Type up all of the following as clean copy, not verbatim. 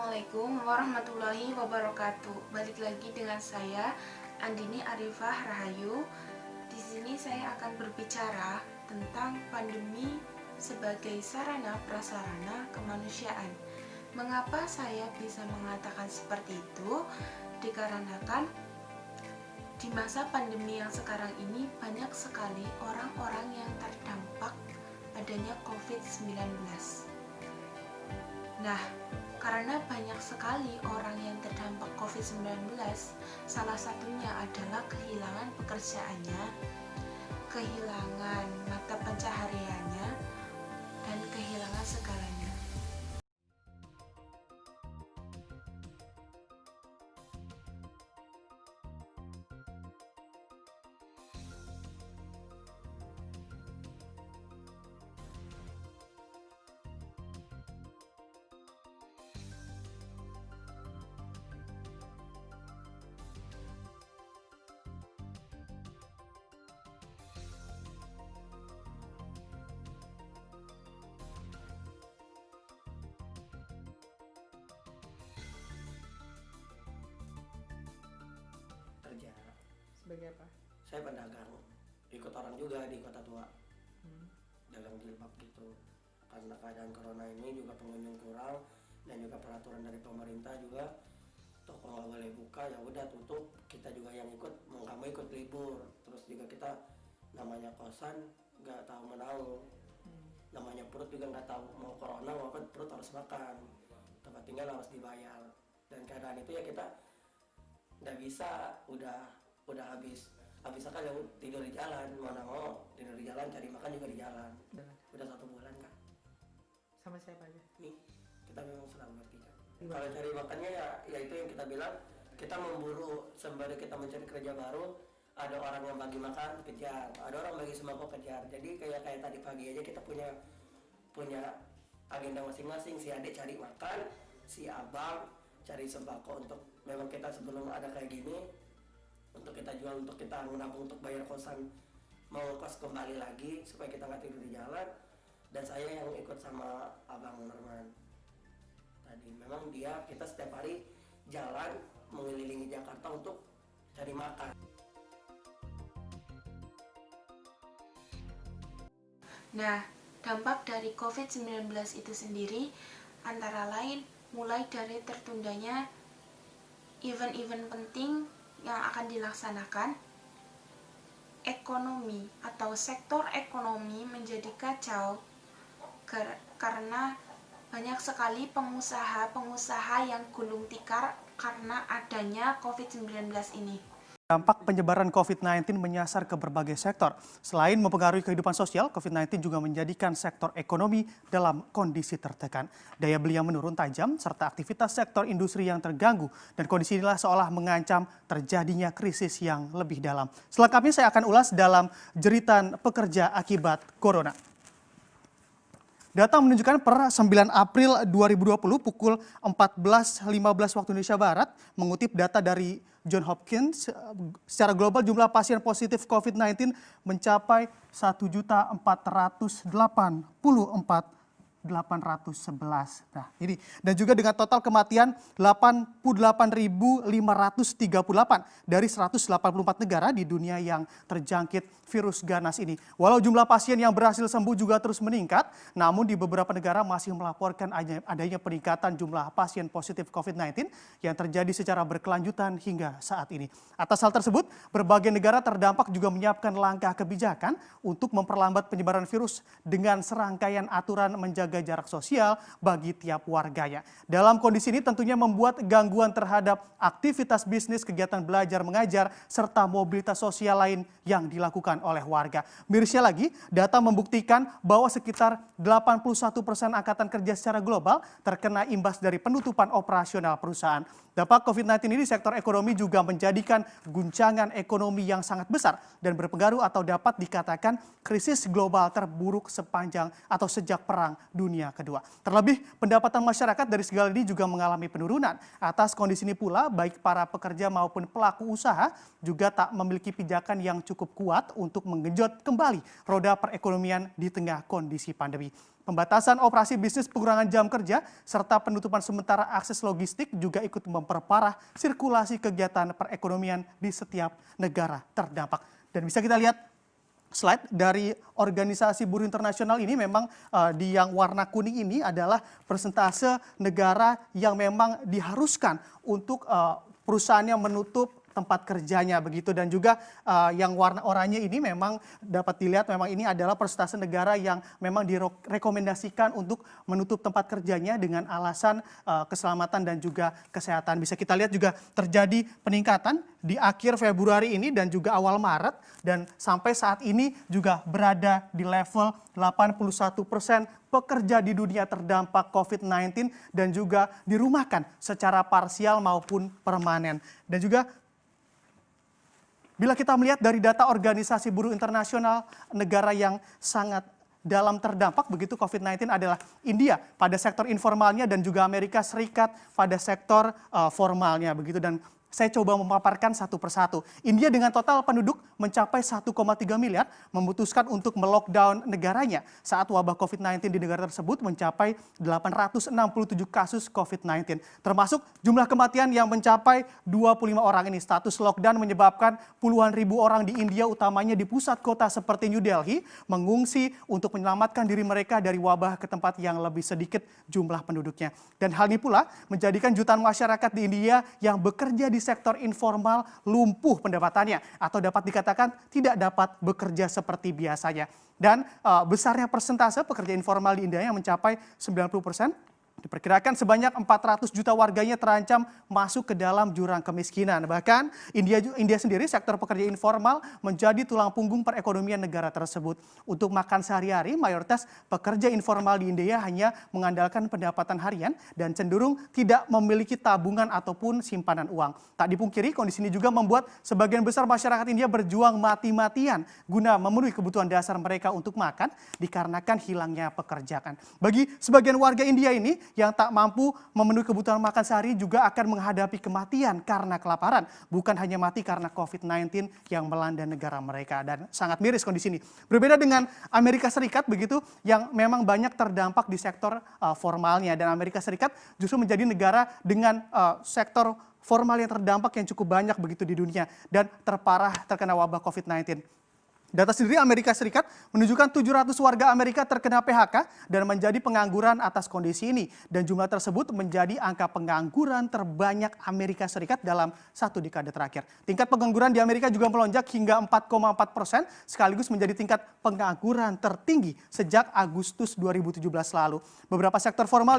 Assalamualaikum warahmatullahi wabarakatuh. Balik lagi dengan saya Andini Arifah Rahayu. Di sini saya akan berbicara tentang pandemi sebagai sarana prasarana kemanusiaan. Mengapa saya bisa mengatakan seperti itu? Dikarenakan di masa pandemi yang sekarang ini banyak sekali orang-orang yang terdampak adanya COVID-19. Nah, karena banyak sekali orang yang terdampak COVID-19, salah satunya adalah kehilangan pekerjaannya, kehilangan mata pencahariannya, dan kehilangan segalanya. Kerja. Sebagai apa? Saya pedagang, ikut orang juga di kota tua, dagang jilbab gitu. Karena keadaan corona ini juga pengunjung kurang dan juga peraturan dari pemerintah juga toko nggak boleh buka, ya udah tutup. Kita juga yang ikut mau nggak mau ikut libur. Terus juga kita namanya kosan nggak tahu menahu, namanya perut juga nggak tahu mau corona mau apa, perut harus makan, tempat tinggal harus dibayar. Dan keadaan itu ya kita nggak bisa, udah habis akan ya tidur di jalan, mana mau tidur di jalan, cari makan juga di jalan. Udah 1 bulan Kak. Sama siapa aja? Nih kita memang sedang bertiga. Kalau cari makannya ya itu yang kita bilang, kita memburu sembari kita mencari kerja baru. Ada orang yang bagi makan kejar, ada orang bagi sembako kejar. Jadi kayak tadi pagi aja kita punya agenda masing-masing. Si adik cari makan, si abang cari sembako untuk memang kita sebelum ada kayak gini, untuk kita jual, untuk kita menabung untuk bayar kosan, mau kos kembali lagi supaya kita nggak tidur di jalan. Dan saya yang ikut sama abang Norman tadi, memang kita setiap hari jalan mengelilingi Jakarta untuk cari makan. Nah, dampak dari COVID-19 itu sendiri antara lain mulai dari tertundanya event-event penting yang akan dilaksanakan, ekonomi atau sektor ekonomi menjadi kacau karena banyak sekali pengusaha yang gulung tikar karena adanya COVID-19 ini. Dampak penyebaran COVID-19 menyasar ke berbagai sektor. Selain mempengaruhi kehidupan sosial, COVID-19 juga menjadikan sektor ekonomi dalam kondisi tertekan. Daya beli yang menurun tajam, serta aktivitas sektor industri yang terganggu. Dan kondisi inilah seolah mengancam terjadinya krisis yang lebih dalam. Selengkapnya saya akan ulas dalam jeritan pekerja akibat corona. Data menunjukkan per 9 April 2020 pukul 14.15 waktu Indonesia Barat, mengutip data dari Johns Hopkins, secara global jumlah pasien positif COVID-19 mencapai 1.484.811. Nah, ini. Dan juga dengan total kematian 88.538 dari 184 negara di dunia yang terjangkit virus ganas ini. Walau jumlah pasien yang berhasil sembuh juga terus meningkat, namun di beberapa negara masih melaporkan adanya peningkatan jumlah pasien positif COVID-19 yang terjadi secara berkelanjutan hingga saat ini. Atas hal tersebut, berbagai negara terdampak juga menyiapkan langkah kebijakan untuk memperlambat penyebaran virus dengan serangkaian aturan menjaga jarak sosial bagi tiap warganya. Dalam kondisi ini tentunya membuat gangguan terhadap aktivitas bisnis, kegiatan belajar mengajar, serta mobilitas sosial lain yang dilakukan oleh warga. Mirisnya lagi, data membuktikan bahwa sekitar 81% angkatan kerja secara global terkena imbas dari penutupan operasional perusahaan. Dampak COVID-19 ini di sektor ekonomi juga menjadikan guncangan ekonomi yang sangat besar dan berpengaruh atau dapat dikatakan krisis global terburuk sepanjang atau sejak Perang Dunia Dunia Kedua. Terlebih, pendapatan masyarakat dari segala ini juga mengalami penurunan. Atas kondisi ini pula, baik para pekerja maupun pelaku usaha juga tak memiliki pijakan yang cukup kuat untuk menggenjot kembali roda perekonomian di tengah kondisi pandemi. Pembatasan operasi bisnis, pengurangan jam kerja, serta penutupan sementara akses logistik juga ikut memperparah sirkulasi kegiatan perekonomian di setiap negara terdampak. Dan bisa kita lihat slide dari organisasi buruh internasional ini memang di yang warna kuning ini adalah persentase negara yang memang diharuskan untuk perusahaannya menutup tempat kerjanya begitu, dan juga yang warna oranye ini memang dapat dilihat memang ini adalah persentase negara yang memang direkomendasikan untuk menutup tempat kerjanya dengan alasan keselamatan dan juga kesehatan. Bisa kita lihat juga terjadi peningkatan di akhir Februari ini dan juga awal Maret, dan sampai saat ini juga berada di level 81% pekerja di dunia terdampak COVID-19 dan juga dirumahkan secara parsial maupun permanen. Dan juga bila kita melihat dari data organisasi buruh internasional, negara yang sangat dalam terdampak begitu COVID-19 adalah India pada sektor informalnya dan juga Amerika Serikat pada sektor formalnya begitu. Dan saya coba memaparkan satu persatu. India dengan total penduduk mencapai 1,3 miliar memutuskan untuk melockdown negaranya saat wabah COVID-19 di negara tersebut mencapai 867 kasus COVID-19. Termasuk jumlah kematian yang mencapai 25 orang ini. Status lockdown menyebabkan puluhan ribu orang di India, utamanya di pusat kota seperti New Delhi, mengungsi untuk menyelamatkan diri mereka dari wabah ke tempat yang lebih sedikit jumlah penduduknya. Dan hal ini pula menjadikan jutaan masyarakat di India yang bekerja di sektor informal lumpuh pendapatannya atau dapat dikatakan tidak dapat bekerja seperti biasanya. Dan besarnya persentase pekerja informal di India yang mencapai 90%. Diperkirakan sebanyak 400 juta warganya terancam masuk ke dalam jurang kemiskinan. Bahkan India sendiri sektor pekerja informal menjadi tulang punggung perekonomian negara tersebut. Untuk makan sehari-hari, mayoritas pekerja informal di India hanya mengandalkan pendapatan harian dan cenderung tidak memiliki tabungan ataupun simpanan uang. Tak dipungkiri, kondisi ini juga membuat sebagian besar masyarakat India berjuang mati-matian guna memenuhi kebutuhan dasar mereka untuk makan dikarenakan hilangnya pekerjaan. Bagi sebagian warga India ini yang tak mampu memenuhi kebutuhan makan sehari juga akan menghadapi kematian karena kelaparan. Bukan hanya mati karena COVID-19 yang melanda negara mereka. Dan sangat miris kondisi ini. Berbeda dengan Amerika Serikat begitu, yang memang banyak terdampak di sektor formalnya. Dan Amerika Serikat justru menjadi negara dengan sektor formal yang terdampak yang cukup banyak begitu di dunia. Dan terparah terkena wabah COVID-19. Data sendiri Amerika Serikat menunjukkan 700 warga Amerika terkena PHK dan menjadi pengangguran atas kondisi ini. Dan jumlah tersebut menjadi angka pengangguran terbanyak Amerika Serikat dalam satu dekade terakhir. Tingkat pengangguran di Amerika juga melonjak hingga 4,4%, sekaligus menjadi tingkat pengangguran tertinggi sejak Agustus 2017 lalu. Beberapa sektor formal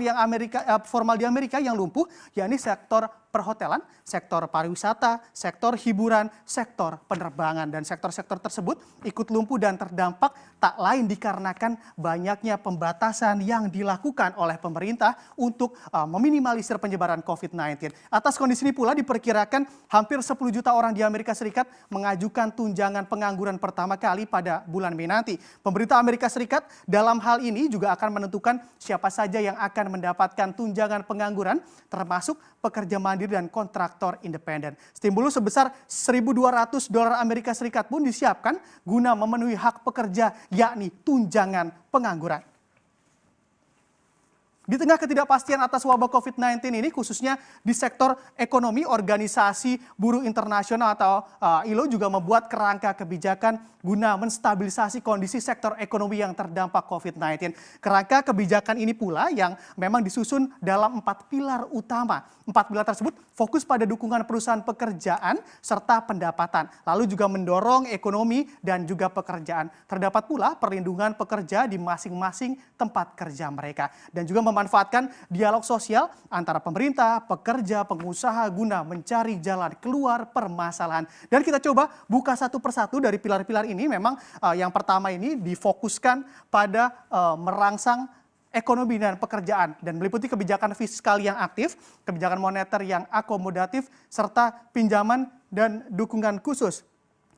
di Amerika yang lumpuh, yakni sektor perhotelan, sektor pariwisata, sektor hiburan, sektor penerbangan. Dan sektor-sektor tersebut ikut lumpuh dan terdampak tak lain dikarenakan banyaknya pembatasan yang dilakukan oleh pemerintah untuk meminimalisir penyebaran COVID-19. Atas kondisi ini pula diperkirakan hampir 10 juta orang di Amerika Serikat mengajukan tunjangan pengangguran pertama kali pada bulan Mei nanti. Pemerintah Amerika Serikat dalam hal ini juga akan menentukan siapa saja yang akan mendapatkan tunjangan pengangguran, termasuk pekerja mandiri dan kontraktor independen. Stimulus sebesar $1.200 Amerika Serikat pun disiapkan guna memenuhi hak pekerja, yakni tunjangan pengangguran. Di tengah ketidakpastian atas wabah COVID-19 ini, khususnya di sektor ekonomi, Organisasi Buruh Internasional atau ILO juga membuat kerangka kebijakan guna menstabilisasi kondisi sektor ekonomi yang terdampak COVID-19. Kerangka kebijakan ini pula yang memang disusun dalam 4 pilar utama. 4 pilar tersebut fokus pada dukungan perusahaan pekerjaan serta pendapatan, lalu juga mendorong ekonomi dan juga pekerjaan. Terdapat pula perlindungan pekerja di masing-masing tempat kerja mereka, dan juga memanfaatkan dialog sosial antara pemerintah, pekerja, pengusaha guna mencari jalan keluar permasalahan. Dan kita coba buka satu persatu dari pilar-pilar ini. Memang yang pertama ini difokuskan pada merangsang ekonomi dan pekerjaan dan meliputi kebijakan fiskal yang aktif, kebijakan moneter yang akomodatif, serta pinjaman dan dukungan khusus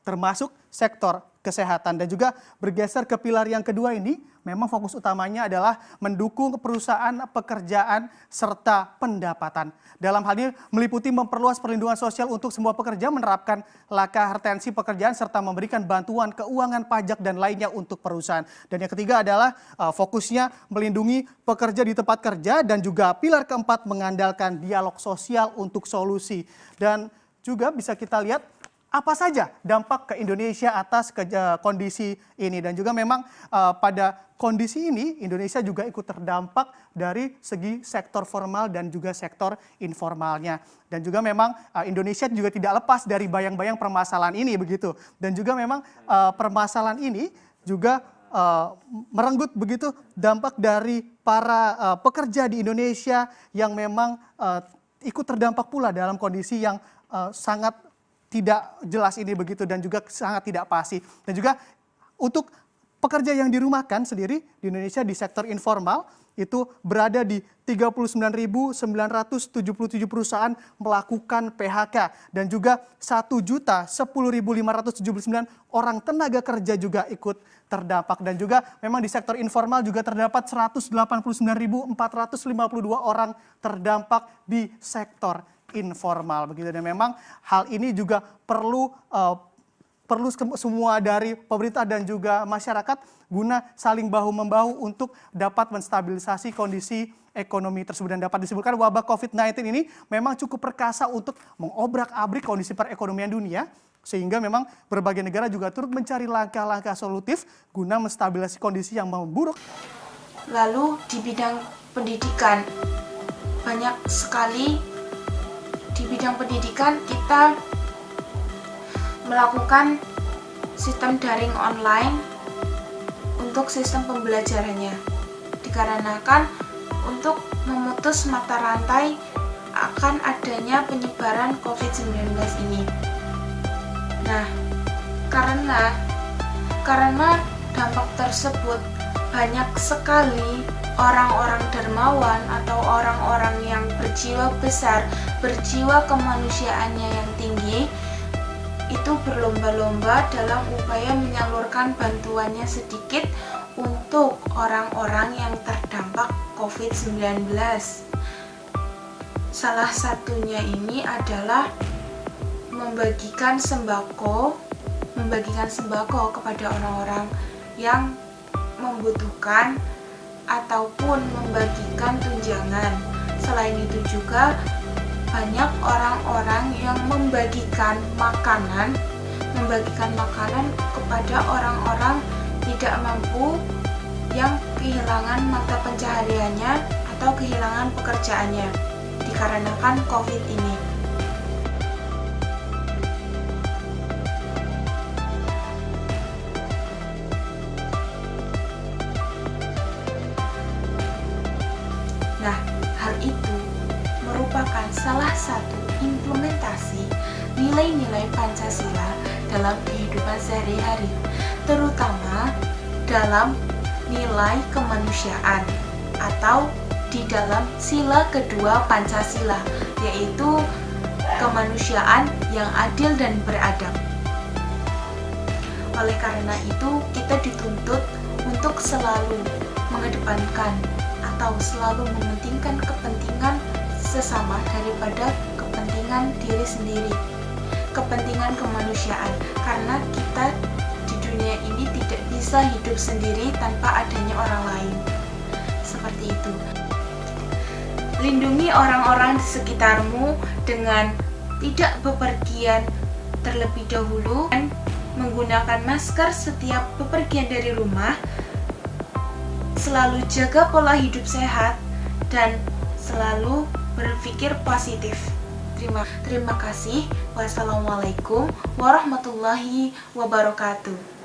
termasuk sektor kesehatan. Dan juga bergeser ke pilar yang kedua ini, memang fokus utamanya adalah mendukung perusahaan, pekerjaan, serta pendapatan. Dalam hal ini meliputi memperluas perlindungan sosial untuk semua pekerja, menerapkan langkah retensi pekerjaan, serta memberikan bantuan keuangan, pajak, dan lainnya untuk perusahaan. Dan yang ketiga adalah fokusnya melindungi pekerja di tempat kerja, dan juga pilar keempat mengandalkan dialog sosial untuk solusi. Dan juga bisa kita lihat apa saja dampak ke Indonesia atas kondisi ini. Dan juga memang pada kondisi ini Indonesia juga ikut terdampak dari segi sektor formal dan juga sektor informalnya. Dan juga memang Indonesia juga tidak lepas dari bayang-bayang permasalahan ini begitu. Dan juga memang permasalahan ini juga merenggut begitu dampak dari para pekerja di Indonesia yang memang ikut terdampak pula dalam kondisi yang sangat tidak jelas ini begitu, dan juga sangat tidak pasti. Dan juga untuk pekerja yang dirumahkan sendiri di Indonesia di sektor informal itu berada di 39.977 perusahaan melakukan PHK, dan juga 1.010.579 orang tenaga kerja juga ikut terdampak. Dan juga memang di sektor informal juga terdapat 189.452 orang terdampak di sektor informal begitu. Dan memang hal ini juga perlu semua dari pemerintah dan juga masyarakat guna saling bahu-membahu untuk dapat menstabilisasi kondisi ekonomi tersebut. Dan dapat disebutkan wabah COVID-19 ini memang cukup perkasa untuk mengobrak-abrik kondisi perekonomian dunia, sehingga memang berbagai negara juga turut mencari langkah-langkah solutif guna menstabilisasi kondisi yang memburuk. Lalu di bidang pendidikan, banyak sekali di bidang pendidikan kita melakukan sistem daring online untuk sistem pembelajarannya, dikarenakan untuk memutus mata rantai akan adanya penyebaran COVID-19 ini. Nah, karena dampak tersebut, banyak sekali orang-orang dermawan atau orang-orang yang berjiwa besar, berjiwa kemanusiaannya yang tinggi, itu berlomba-lomba dalam upaya menyalurkan bantuannya sedikit untuk orang-orang yang terdampak COVID-19. Salah satunya ini adalah membagikan sembako kepada orang-orang yang membutuhkan ataupun membagikan tunjangan. Selain itu juga banyak orang-orang yang membagikan makanan kepada orang-orang tidak mampu yang kehilangan mata pencahariannya atau kehilangan pekerjaannya dikarenakan COVID ini. Nah, hal itu merupakan salah satu implementasi nilai-nilai Pancasila dalam kehidupan sehari-hari, terutama dalam nilai kemanusiaan atau di dalam sila kedua Pancasila, yaitu kemanusiaan yang adil dan beradab. Oleh karena itu, kita dituntut untuk selalu mengedepankan atau selalu mementingkan kepentingan sesama daripada kepentingan diri sendiri, kepentingan kemanusiaan, karena kita di dunia ini tidak bisa hidup sendiri tanpa adanya orang lain. Seperti itu. Lindungi orang-orang di sekitarmu dengan tidak bepergian terlebih dahulu dan menggunakan masker setiap bepergian dari rumah. Selalu jaga pola hidup sehat dan selalu berpikir positif. Terima kasih. Wassalamualaikum warahmatullahi wabarakatuh.